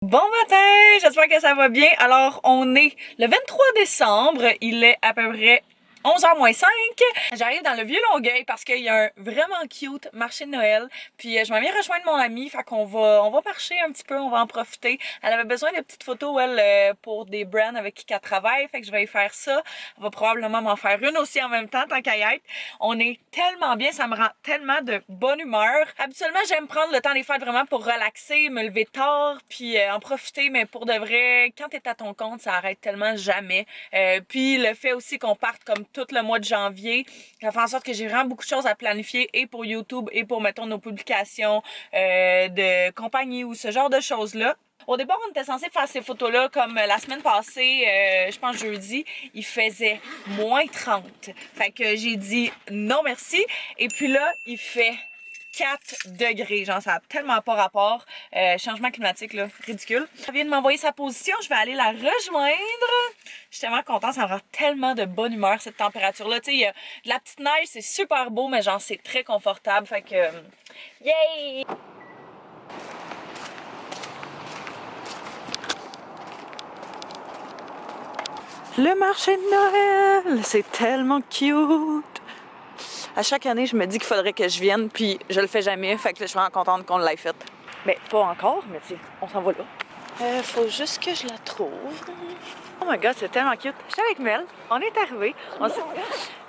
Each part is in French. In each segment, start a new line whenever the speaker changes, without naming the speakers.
Bon matin, j'espère que ça va bien. Alors, on est le 23 décembre, il est à peu près 11h moins 5. J'arrive dans le Vieux-Longueuil parce qu'il y a un vraiment cute marché de Noël. Puis je m'en viens rejoindre mon amie, fait qu'on va marcher un petit peu, on va en profiter. Elle avait besoin de petites photos, elle, pour des brands avec qui elle travaille, fait que je vais y faire ça. Elle va probablement m'en faire une aussi en même temps, tant qu'à y être. On est tellement bien, ça me rend tellement de bonne humeur. Habituellement, j'aime prendre le temps des fêtes vraiment pour relaxer, me lever tard, puis en profiter, mais pour de vrai, quand t'es à ton compte, ça arrête tellement jamais. Puis le fait aussi qu'on parte comme tout le mois de janvier, ça fait en sorte que j'ai vraiment beaucoup de choses à planifier et pour YouTube et pour, mettons, nos publications de compagnie ou ce genre de choses-là. Au départ, on était censé faire ces photos-là comme la semaine passée, je pense jeudi, il faisait moins 30. Fait que j'ai dit non merci. Et puis là, il fait 4 degrés. Genre, ça a tellement pas rapport. Changement climatique, là, ridicule. Elle vient de m'envoyer sa position, je vais aller la rejoindre. Je suis tellement contente, ça me rend tellement de bonne humeur, cette température-là. Tu sais, il y a de la petite neige, c'est super beau, mais genre, c'est très confortable. Fait que, yay! Le marché de Noël, c'est tellement cute. À chaque année, je me dis qu'il faudrait que je vienne, puis je le fais jamais. Fait que là, je suis vraiment contente qu'on l'ait faite. Mais pas encore, mais tu sais, on s'en va là. Faut juste que je la trouve. Oh my god, c'est tellement cute. J'étais avec Mel, on est arrivés.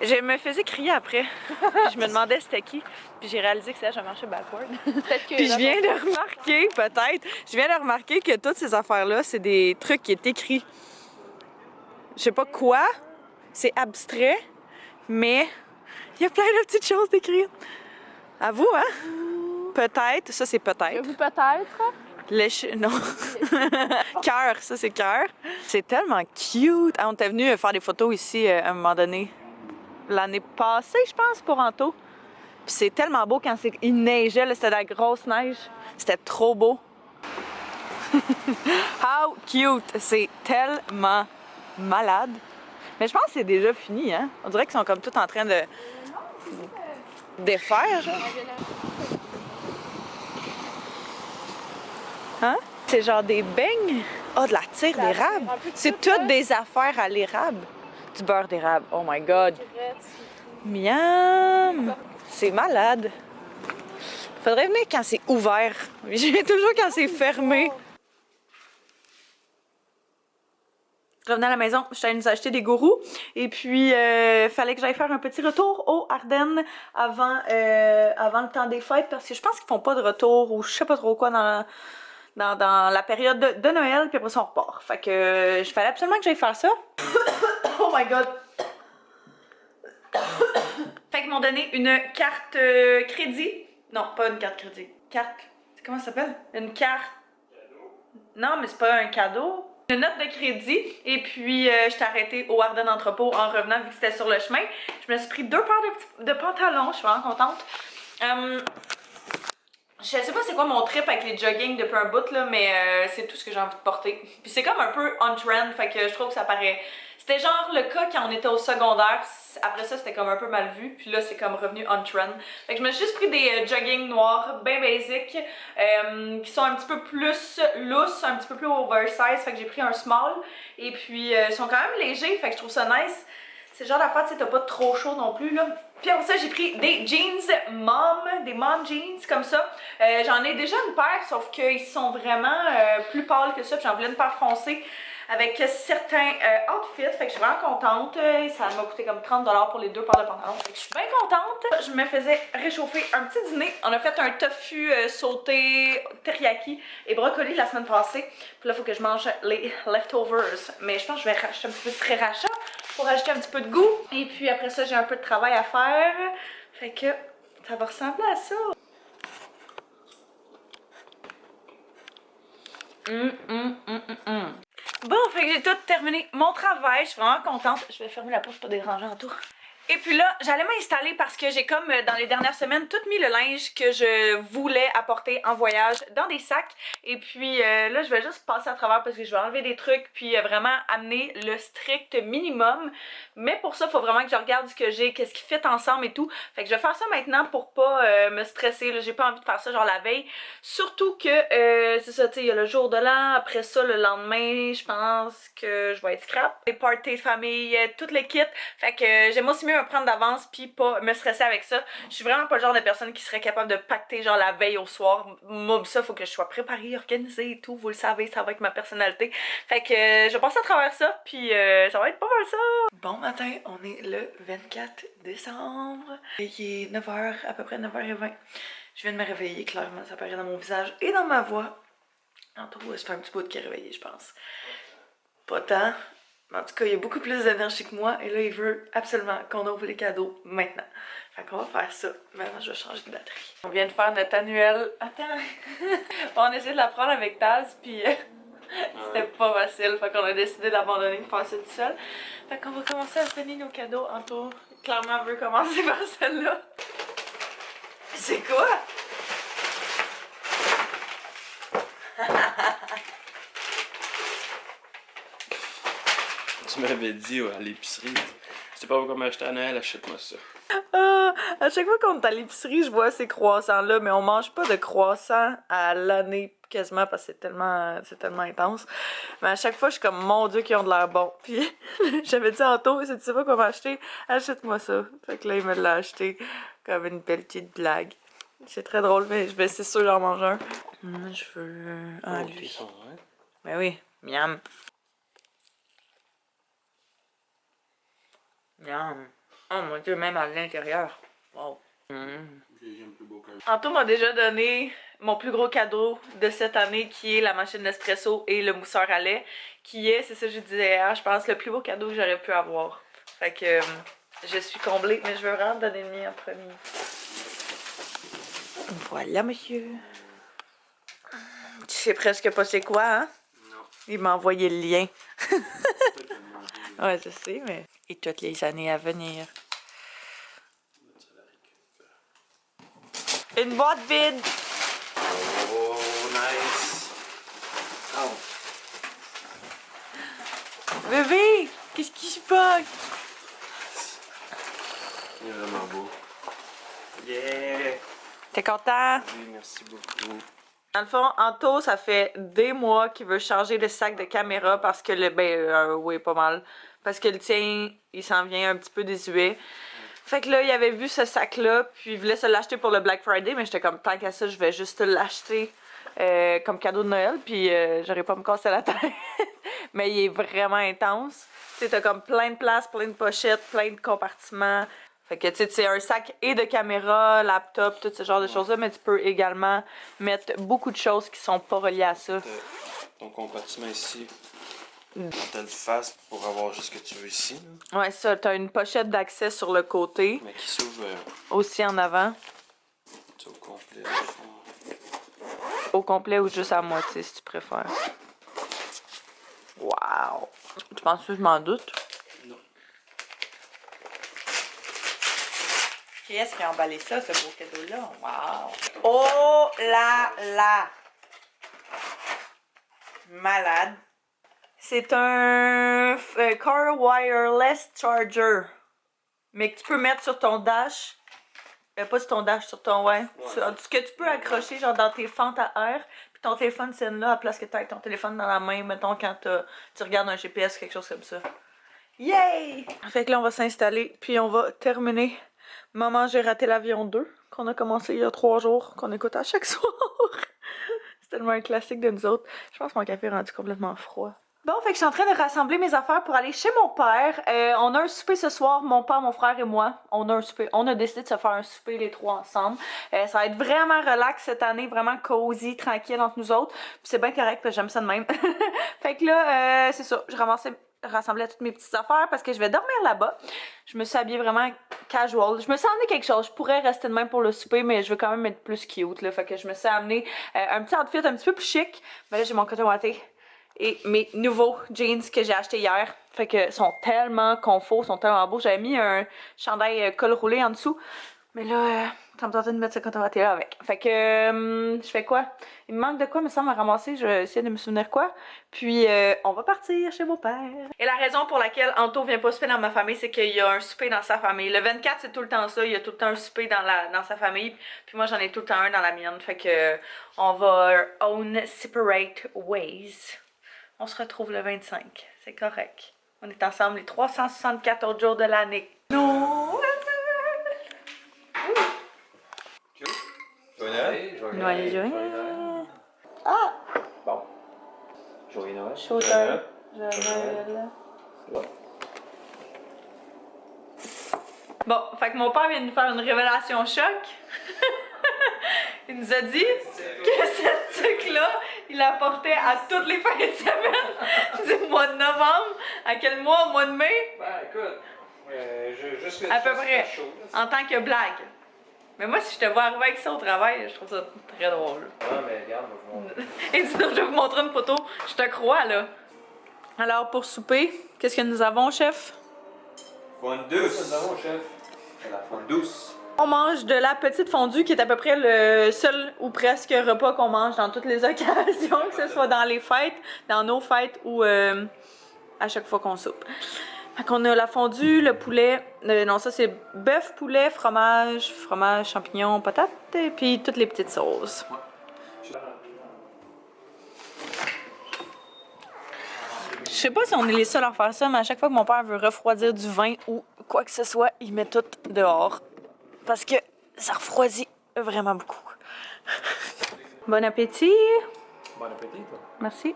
Je me faisais crier après. Puis je me demandais c'était qui. Puis j'ai réalisé que c'est là, je marchais backward. Puis je viens de remarquer, peut-être, je viens de remarquer que toutes ces affaires-là, c'est des trucs qui est écrit. Je sais pas quoi, c'est abstrait, mais il y a plein de petites choses d'écrire. À vous, hein? Peut-être, ça c'est peut-être.
Vous peut-être?
Non. Cœur, ça c'est cœur. C'est tellement cute. Ah, on était venu faire des photos ici à un moment donné. L'année passée, je pense, pour Anto. Puis c'est tellement beau quand il neigeait, là, c'était de la grosse neige. C'était trop beau. How cute! C'est tellement malade. Mais je pense que c'est déjà fini, hein? On dirait qu'ils sont comme tous en train de défaire, genre. Hein? C'est genre des beignes. Oh, de la tire d'érable. C'est toutes des affaires à l'érable. Du beurre d'érable. Oh my god. Miam! C'est malade. Faudrait venir quand c'est ouvert. Je viens toujours quand c'est fermé. Je revenais à la maison, je suis allée nous acheter des gourous et puis fallait que j'aille faire un petit retour aux Ardennes avant le temps des fêtes parce que je pense qu'ils font pas de retour ou je sais pas trop quoi dans la période de Noël puis après ça on repart. Fait que je fallait absolument que j'aille faire ça. Oh my god! Fait qu'ils m'ont donné une carte crédit. Non, pas une carte crédit. Comment ça s'appelle? Une carte. Non, mais c'est pas un cadeau. Une note de crédit. Et puis, je t'ai arrêtée au Ardennes Entrepôt en revenant vu que c'était sur le chemin. Je me suis pris 2 paires de pantalons. Je suis vraiment contente. Je sais pas c'est quoi mon trip avec les jogging depuis un bout là, mais c'est tout ce que j'ai envie de porter. Puis c'est comme un peu on trend, fait que je trouve que ça paraît. C'était genre le cas quand on était au secondaire. Après ça, c'était comme un peu mal vu. Puis là, c'est comme revenu on trend. Fait que je me suis juste pris des jogging noirs, bien basic, qui sont un petit peu plus loose, un petit peu plus oversize. Fait que j'ai pris un small. Et puis, ils sont quand même légers, fait que je trouve ça nice. C'est le genre d'affaire, tu sais, t'as pas trop chaud non plus, là. Puis après ça, j'ai pris des jeans des mom jeans, comme ça. J'en ai déjà une paire, sauf qu'ils sont vraiment plus pâles que ça. Puis j'en voulais une paire foncée avec certains outfits. Fait que je suis vraiment contente. Ça m'a coûté comme 30$ pour les 2 paires de pantalons. Fait que je suis bien contente. Je me faisais réchauffer un petit dîner. On a fait un tofu sauté, teriyaki et brocoli la semaine passée. Puis là, il faut que je mange les leftovers. Mais je pense que je vais racheter un petit peu de sriracha pour ajouter un petit peu de goût. Et puis après ça, j'ai un peu de travail à faire. Fait que ça va ressembler à ça. Bon, fait que j'ai tout terminé mon travail. Je suis vraiment contente. Je vais fermer la porte pour pas déranger en tout. Et puis là, j'allais m'installer parce que j'ai comme dans les dernières semaines tout mis le linge que je voulais apporter en voyage dans des sacs. Et puis là, je vais juste passer à travers parce que je vais enlever des trucs puis vraiment amener le strict minimum. Mais pour ça, il faut vraiment que je regarde ce que j'ai, qu'est-ce qui fit ensemble et tout. Fait que je vais faire ça maintenant pour pas me stresser. J'ai pas envie de faire ça genre la veille. Surtout que c'est ça, tu sais, il y a le jour de l'an. Après ça, le lendemain, je pense que je vais être scrap. Les parties de famille, toutes les kits. Fait que j'aime aussi mieux me prendre d'avance puis pas me stresser avec ça. Je suis vraiment pas le genre de personne qui serait capable de pacter genre la veille au soir. Moi, ça, faut que je sois préparée, organisée et tout. Vous le savez, ça va avec ma personnalité. Fait que je vais passer à travers ça puis ça va être pas mal ça. Bon matin, on est le 24 décembre. Il est 9h, à peu près 9h20. Je viens de me réveiller, clairement, ça paraît dans mon visage et dans ma voix. En tout cas, ça fait un petit bout qui est réveillé, je pense. Pas tant. Mais en tout cas, il y a beaucoup plus d'énergie que moi et là, il veut absolument qu'on ouvre les cadeaux maintenant. Fait qu'on va faire ça. Maintenant, je vais changer de batterie. On vient de faire notre annuel. Attends! On a essayé de la prendre avec Taz, puis c'était pas facile. Fait qu'on a décidé d'abandonner de faire ça tout seul. Fait qu'on va commencer à se donner nos cadeaux en tour. Clairement, on veut commencer par celle-là. C'est quoi?
Tu m'avais dit à l'épicerie, tu sais pas comment acheter à Noël, achète-moi ça.
À chaque fois qu'on est à l'épicerie, je vois ces croissants-là, mais on mange pas de croissants à l'année quasiment parce que c'est tellement intense. Mais à chaque fois, je suis comme, mon Dieu, qu'ils ont de l'air bons. Puis j'avais dit Anto, si tu sais pas quoi m'acheter, achète-moi ça. Fait que là, il me l'a acheté comme une belle petite blague. C'est très drôle, mais c'est sûr j'en mange un. Je veux un lui. Ben oui, miam. Miam. Oh mon Dieu, même à l'intérieur. Wow. Anto m'a déjà donné mon plus gros cadeau de cette année qui est la machine d'espresso et le mousseur à lait qui est, c'est ça que je disais hier, je pense le plus beau cadeau que j'aurais pu avoir. Fait que je suis comblée, mais je veux vraiment donner le mien en premier. Voilà monsieur. Tu sais presque pas c'est quoi, hein?
Non.
Il m'a envoyé le lien. Ouais, je sais, mais... Et toutes les années à venir. Une boîte vide!
Oh, nice! Oh.
Bébé! Qu'est-ce qui se passe?
Il est vraiment beau. Yeah!
T'es content?
Oui, merci beaucoup.
Dans le fond, Anto, ça fait des mois qu'il veut changer le sac de caméra parce que oui, pas mal. Parce que le tien, il s'en vient un petit peu désuet. Fait que là, il avait vu ce sac-là, puis il voulait se l'acheter pour le Black Friday, mais j'étais comme, tant qu'à ça, je vais juste l'acheter comme cadeau de Noël, puis j'aurais pas à me casser la tête. Mais il est vraiment intense. Tu sais, t'as comme plein de places, plein de pochettes, plein de compartiments. Fait que tu sais, c'est un sac et de caméra, laptop, tout ce genre de choses-là, mais tu peux également mettre beaucoup de choses qui sont pas reliées à ça.
Ton compartiment ici, t'as le face pour avoir juste ce que tu veux ici. Là.
Ouais, ça, t'as une pochette d'accès sur le côté.
Mais qui s'ouvre
Aussi en avant.
au complet.
Au complet ou juste à moitié, si tu préfères. Wow! Tu penses que je m'en doute?
Non.
Qui est-ce qui a emballé ça, ce beau cadeau-là? Wow! Oh là là! Malade! C'est un car wireless charger. Mais que tu peux mettre sur ton dash. Pas sur ton dash, sur ton ce que tu peux accrocher genre dans tes fentes à air. Puis ton téléphone c'est là à place que tu aies ton téléphone dans la main, mettons quand tu regardes un GPS ou quelque chose comme ça. Yay! Fait que là on va s'installer, puis on va terminer Maman j'ai raté l'avion 2, qu'on a commencé il y a 3 jours, qu'on écoute à chaque soir. C'est tellement un classique de nous autres. Je pense que mon café est rendu complètement froid. Bon, fait que je suis en train de rassembler mes affaires pour aller chez mon père. On a un souper ce soir, mon père, mon frère et moi. On a un souper. On a décidé de se faire un souper les trois ensemble. Ça va être vraiment relax cette année, vraiment cosy, tranquille entre nous autres. Puis c'est bien correct, parce que j'aime ça de même. Fait que là, c'est ça. Je rassemblais toutes mes petites affaires parce que je vais dormir là-bas. Je me suis habillée vraiment casual. Je me suis amené quelque chose. Je pourrais rester de même pour le souper, mais je veux quand même être plus cute, là. Fait que je me suis amené un petit outfit un petit peu plus chic. Mais là, j'ai mon coton watté et mes nouveaux jeans que j'ai achetés hier. Fait que sont tellement confort, sont tellement beaux. J'avais mis un chandail col roulé en dessous. Mais là, ça me tentait de mettre ce coton watté là avec. Fait que, je fais quoi? Il me manque de quoi, me semble, à ramasser. Je vais essayer de me souvenir quoi. Puis, on va partir chez mon père. Et la raison pour laquelle Anto vient pas souper dans ma famille, c'est qu'il y a un souper dans sa famille. Le 24, c'est tout le temps ça. Il y a tout le temps un souper dans sa famille. Puis moi, j'en ai tout le temps un dans la mienne. Fait que, on va own separate ways. On se retrouve le 25. C'est correct. On est ensemble les 364 autres jours de l'année. Non!
Joyeux
Noël, joyeux. Ah!
Bon. Joyeux Noël.
Shooter. Noël. Bon, fait que mon père vient de nous faire une révélation choc. Il nous a dit que cette tuque-là, il la portait à toutes les fins de semaine du mois de novembre. À quel mois? Au mois de mai?
Ben écoute, juste
À peu près. En tant que blague. Mais moi, si je te vois arriver avec ça au travail, je trouve ça très drôle.
Ah, mais regarde, moi je montre.
Et sinon, je vais vous montrer une photo. Je te crois, là. Alors, pour souper, qu'est-ce que nous avons, chef?
Fondue douce. Nous chef. La fondue douce.
On mange de la petite fondue qui est à peu près le seul ou presque repas qu'on mange dans toutes les occasions, que ce soit dans les fêtes, dans nos fêtes ou à chaque fois qu'on soupe. Fait qu'on a la fondue, le poulet, non ça c'est bœuf, poulet, fromage, champignons, patates, et puis toutes les petites sauces. Je sais pas si on est les seuls à faire ça, mais à chaque fois que mon père veut refroidir du vin ou quoi que ce soit, il met tout dehors. Parce que ça refroidit vraiment beaucoup. Bon appétit!
Bon appétit, toi.
Merci.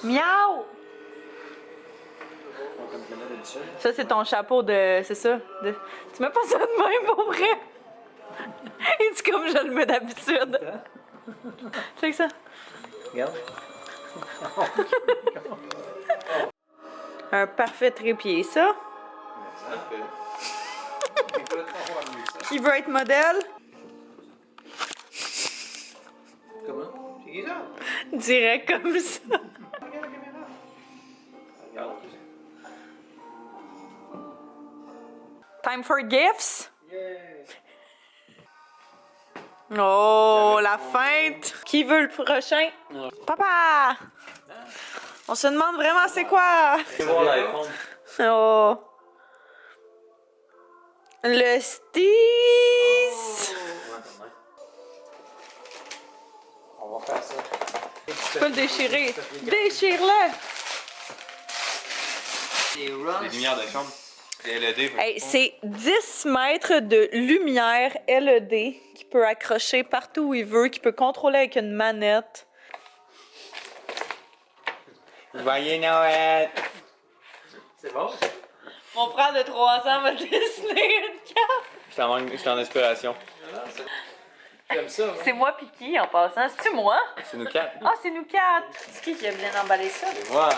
Miaou! Ça, c'est ton chapeau de... C'est ça? Tu mets pas ça de même, pour vrai? Il dit comme je le mets d'habitude. C'est que ça.
Regarde.
Un parfait trépied, ça. Qui veut être modèle?
Comment? C'est qui ça?
Direct comme ça.
Regarde.
Time for gifts?
Yeah.
Oh, la feinte! Qui veut le prochain? Papa! On se demande vraiment c'est quoi?
C'est voir l'iPhone.
Oh! Le Steez!
On va faire ça.
Tu peux le déchirer. Déchire-le!
Les lumières de chambre. C'est LED.
Hey, c'est 10 mètres de lumière LED qui peut accrocher partout où il veut, qui peut contrôler avec une manette.
Joyeux Noël! C'est bon?
Mon frère de 3 ans va dessiner une carte.
Je suis en inspiration. J'aime ça.
C'est moi pis qui en passant? C'est-tu moi?
C'est nous quatre.
Ah, c'est nous quatre! C'est qui a bien emballé ça?
C'est moi. Wow.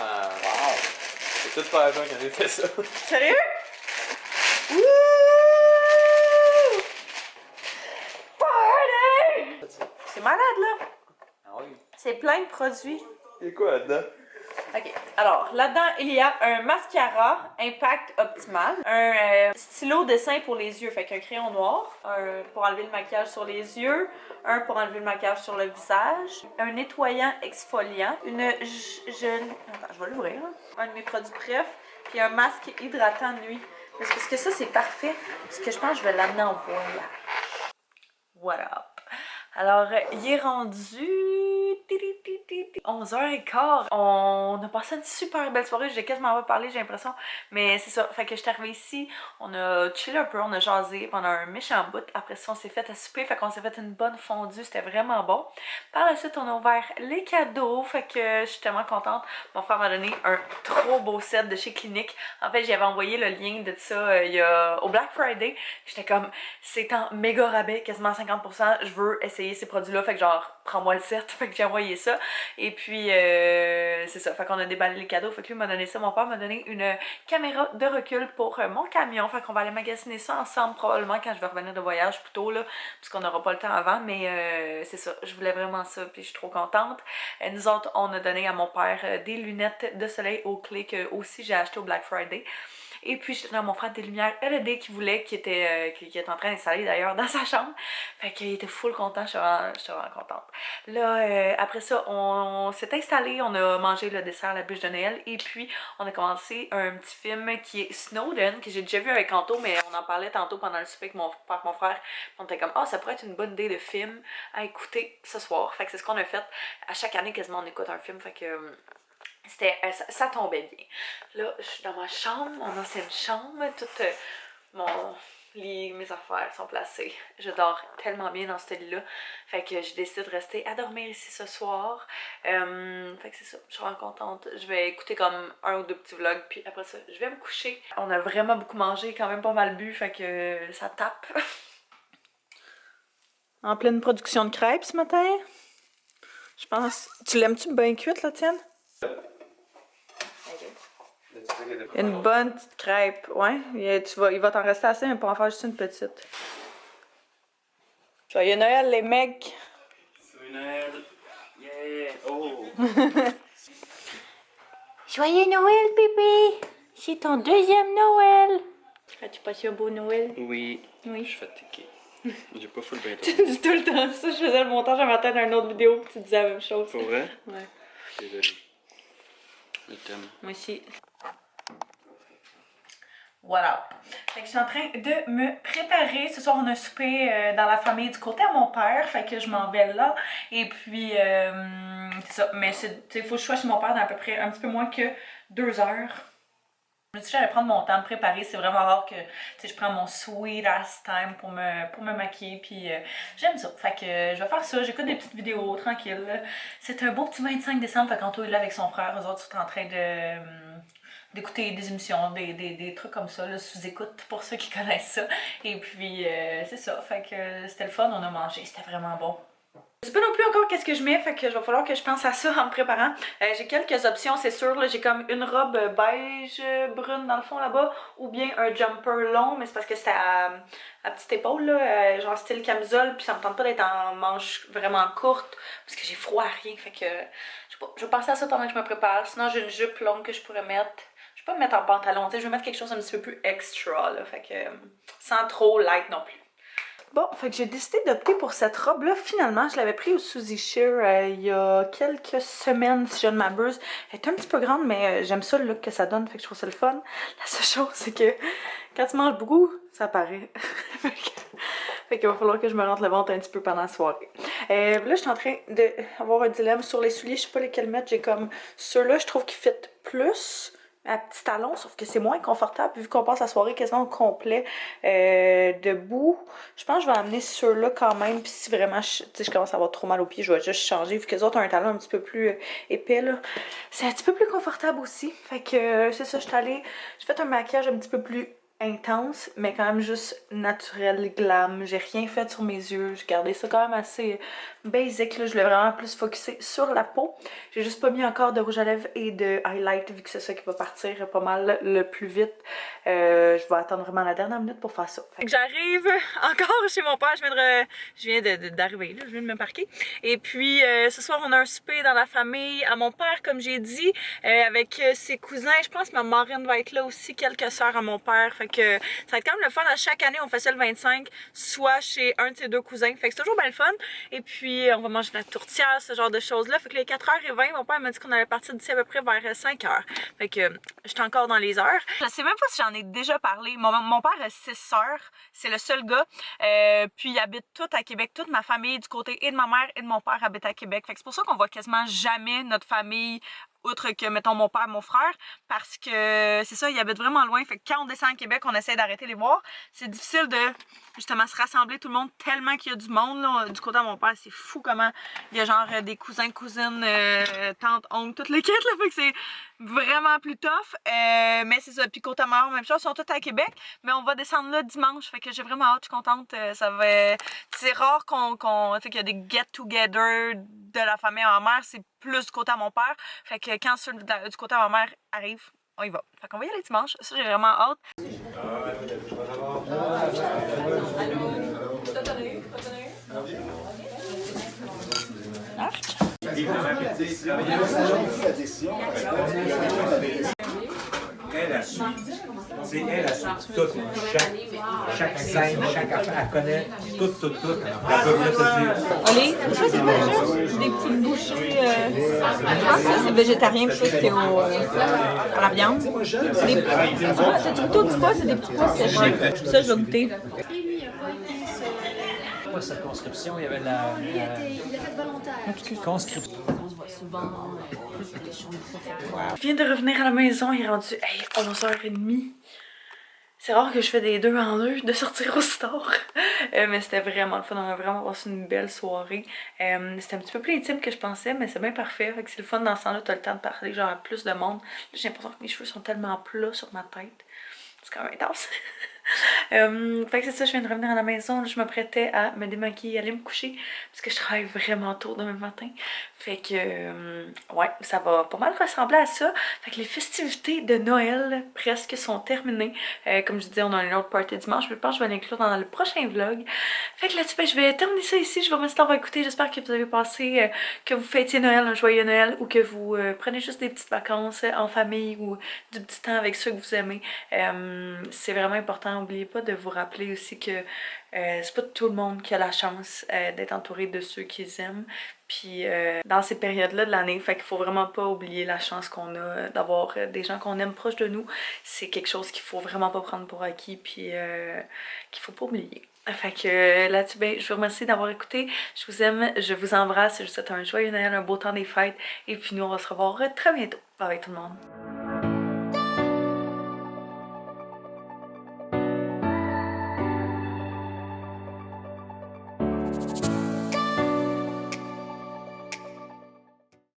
C'est toute pas la joie quand j'ai fait ça.
Sérieux? Wouh! Party! C'est malade là!
Ah oui.
C'est plein de produits.
Il y a quoi là-dedans?
Ok, alors là-dedans, il y a un mascara Impact Optimal, un stylo dessin pour les yeux, fait qu'un crayon noir, un pour enlever le maquillage sur les yeux, un pour enlever le maquillage sur le visage, un nettoyant exfoliant, une gel... Attends, je vais l'ouvrir. Un de mes produits préf, puis un masque hydratant nuit. Parce que ça, c'est parfait, parce que je pense que je vais l'amener en voyage. What up? Alors, il est rendu 11h15. On a passé une super belle soirée. J'ai quasiment pas parlé, j'ai l'impression. Mais c'est ça. Fait que je suis arrivée ici. On a chillé un peu, on a jasé pendant un méchant bout. Après ça, on s'est fait à souper. Fait qu'on s'est fait une bonne fondue. C'était vraiment bon. Par la suite, on a ouvert les cadeaux. Fait que je suis tellement contente. Mon frère m'a donné un trop beau set de chez Clinique. En fait, j'avais envoyé le lien de ça au Black Friday. J'étais comme, c'est en méga rabais, quasiment 50%. Je veux essayer ces produits-là. Fait que genre, prends-moi le 7. Fait que j'ai envoyé ça. Et puis, c'est ça. Fait qu'on a déballé les cadeaux. Fait que lui m'a donné ça. Mon père m'a donné une caméra de recul pour mon camion. Fait qu'on va aller magasiner ça ensemble probablement quand je vais revenir de voyage plus tôt, là. Parce qu'on n'aura pas le temps avant. Mais c'est ça. Je voulais vraiment ça. Puis je suis trop contente. Nous autres, on a donné à mon père des lunettes de soleil aux clés que aussi j'ai acheté au Black Friday. Et puis j'ai donné à mon frère des lumières LED qu'il voulait, qui est en train d'installer d'ailleurs dans sa chambre. Fait qu'il était full content, j'étais vraiment contente. Là, après ça, on s'est installé, on a mangé le dessert, la bûche de Noël, et puis on a commencé un petit film qui est Snowden, que j'ai déjà vu avec Anto, mais on en parlait tantôt pendant le souper avec mon frère. On était comme, ça pourrait être une bonne idée de film à écouter ce soir. Fait que c'est ce qu'on a fait. À chaque année, quasiment, on écoute un film, fait que ça tombait bien. Là, je suis dans ma chambre, mon ancienne chambre, tout mon lit, mes affaires sont placées. Je dors tellement bien dans ce lit-là. Fait que j'ai décidé de rester à dormir ici ce soir. Fait que c'est ça, je suis vraiment contente. Je vais écouter comme 1 ou 2 petits vlogs, puis après ça, je vais me coucher. On a vraiment beaucoup mangé, quand même pas mal bu, fait que ça tape. En pleine production de crêpes ce matin. Je pense... Tu l'aimes-tu bien cuite, la tienne? Une bonne petite crêpe, ouais. Il va t'en rester assez, mais pour en faire juste une petite. Joyeux Noël, les mecs!
Joyeux Noël! Yeah! Oh!
Joyeux Noël, bébé! C'est ton 2e Noël! As-tu passé un beau Noël?
Oui.
Oui.
Je suis fatiguée. J'ai pas full bien
Tu dis tout le temps ça. Je faisais le montage à matin d'une autre vidéo, puis tu disais la même chose.
Pour vrai?
Ouais.
Désolé. Je t'aime.
Moi aussi. Voilà. Fait que je suis en train de me préparer. Ce soir, on a soupé dans la famille du côté à mon père. Fait que je m'en vais là. Et puis, c'est ça. Mais il faut que je sois chez mon père dans à peu près un petit peu moins que 2 heures. Je me suis dit que j'allais prendre mon temps de préparer. C'est vraiment rare que je prends mon sweet ass time pour me maquiller. Puis j'aime ça. Fait que je vais faire ça. J'écoute des petites vidéos tranquilles. C'est un beau petit 25 décembre. Fait qu'Anto est là avec son frère. Eux autres sont en train d'écouter des émissions, des trucs comme ça, là, sous-écoute pour ceux qui connaissent ça. Et puis, c'est ça. Fait que c'était le fun. On a mangé. C'était vraiment bon. Je sais pas non plus encore qu'est-ce que je mets, fait que va falloir que je pense à ça en me préparant. J'ai quelques options, c'est sûr. J'ai comme une robe beige brune dans le fond là-bas, ou bien un jumper long, mais c'est parce que c'était à petite épaule, là, genre style camisole, puis ça me tente pas d'être en manche vraiment courte, parce que j'ai froid à rien, fait que je sais pas, je vais penser à ça pendant que je me prépare. Sinon j'ai une jupe longue que je pourrais mettre. Je vais pas me mettre en pantalon, je vais mettre quelque chose un petit peu plus extra, là, fait que sans trop light non plus. Bon, fait que j'ai décidé d'opter pour cette robe-là. Finalement, je l'avais pris au Suzy Shear il y a quelques semaines, si je ne m'abuse. Elle est un petit peu grande, mais j'aime ça le look que ça donne, fait que je trouve ça le fun. La seule chose, c'est que quand tu manges beaucoup, ça paraît. Fait qu'il va falloir que je me rentre le ventre un petit peu pendant la soirée. Là, je suis en train d'avoir un dilemme sur les souliers. Je sais pas lesquels mettre. J'ai comme ceux-là, je trouve qu'ils fit plus à petit talon, sauf que c'est moins confortable vu qu'on passe la soirée quasiment au complet debout. Je pense que je vais amener ceux-là quand même, puis si vraiment je commence à avoir trop mal aux pieds, je vais juste changer vu que les autres ont un talon un petit peu plus épais là. C'est un petit peu plus confortable aussi. Fait que c'est ça, j'ai fait un maquillage un petit peu plus intense, mais quand même juste naturel, glam. J'ai rien fait sur mes yeux, j'ai gardé ça quand même assez basic, là. Je voulais vraiment plus focuser sur la peau. J'ai juste pas mis encore de rouge à lèvres et de highlight, vu que c'est ça qui va partir pas mal le plus vite. Je vais attendre vraiment la dernière minute pour faire ça. J'arrive encore chez mon père, je viens d'arriver, là, je viens de me parquer. Et puis ce soir, on a un souper dans la famille à mon père, comme j'ai dit, avec ses cousins. Je pense que ma marraine va être là aussi, quelques sœurs à mon père. Fait que ça va être quand même le fun. À chaque année, on fait ça le 25, soit chez un de ses 2 cousins. Fait que c'est toujours bien le fun. Et puis, on va manger de la tourtière, ce genre de choses-là. Fait que les 4h20, mon père m'a dit qu'on allait partir d'ici à peu près vers 5h. Fait que j'étais encore dans les heures. Je sais même pas si j'en ai déjà parlé. Mon père a 6 sœurs. C'est le seul gars. Puis, ils habitent tous à Québec. Toute ma famille, du côté et de ma mère et de mon père, habite à Québec. Fait que c'est pour ça qu'on voit quasiment jamais notre famille outre que, mettons, mon père, mon frère, parce que c'est ça, ils habitent vraiment loin. Fait que quand on descend à Québec, on essaie d'arrêter les voir. C'est difficile de, justement, se rassembler tout le monde tellement qu'il y a du monde, là. Du côté de mon père, c'est fou comment il y a genre des cousins, cousines, tantes, oncles, toutes les quêtes, là. Fait que c'est vraiment plus tough. Mais c'est ça. Puis côté à mère, même chose, ils sont tous à Québec. Mais on va descendre là dimanche. Fait que j'ai vraiment hâte, je suis contente. Ça va. C'est rare qu'il y a des get-together de la famille à ma mère. C'est plus du côté à mon père. Fait que quand ceux du côté à ma mère arrivent, on y va. Fait qu'on va y aller dimanche. Ça, j'ai vraiment hâte.
Elle a su. C'est elle a su tout. Chaque scène, chaque affaire, elle connaît tout. Elle peut venir te dire.
Olive, ça c'est quoi déjà? Des petites bouchées. Je pense que ça c'est végétarien, puis ça c'était à la viande. C'est tout du pois, c'est des petits pois séchés. Ça je vais goûter.
Pas circonscription, il y avait la.
Il a fait volontaire.
Conscription.
Je viens de revenir à la maison, il est rendu 11h30. C'est rare que je fais des 2 en 2, de sortir aussi tard. Mais c'était vraiment le fun, on a vraiment passé une belle soirée. C'était un petit peu plus intime que je pensais, mais c'est bien parfait. Fait que c'est le fun dans ce temps-là, t'as le temps de parler genre à plus de monde. J'ai l'impression que mes cheveux sont tellement plats sur ma tête. C'est quand même intense. Fait que c'est ça, je viens de revenir à la maison, je m'apprêtais à me démaquiller, aller me coucher parce que je travaille vraiment tôt demain matin. Fait que ouais, ça va pas mal ressembler à ça. Fait que les festivités de Noël presque sont terminées. Comme je disais, on a une autre party dimanche, je pense que je vais l'inclure dans le prochain vlog. Fait que là-dessus, ben, je vais terminer ça ici, je vous remercie d'avoir écouté, j'espère que vous avez passé, que vous fêtiez Noël, un joyeux Noël, ou que vous prenez juste des petites vacances en famille ou du petit temps avec ceux que vous aimez. C'est vraiment important. N'oubliez pas de vous rappeler aussi que c'est pas tout le monde qui a la chance d'être entouré de ceux qu'ils aiment. Puis dans ces périodes-là de l'année, fait qu'il faut vraiment pas oublier la chance qu'on a d'avoir des gens qu'on aime proches de nous. C'est quelque chose qu'il faut vraiment pas prendre pour acquis, puis qu'il faut pas oublier. Fait que là-dessus, ben, je vous remercie d'avoir écouté. Je vous aime, je vous embrasse. Je vous souhaite un joyeux Noël, un beau temps des fêtes. Et puis nous, on va se revoir très bientôt. Bye bye tout le monde.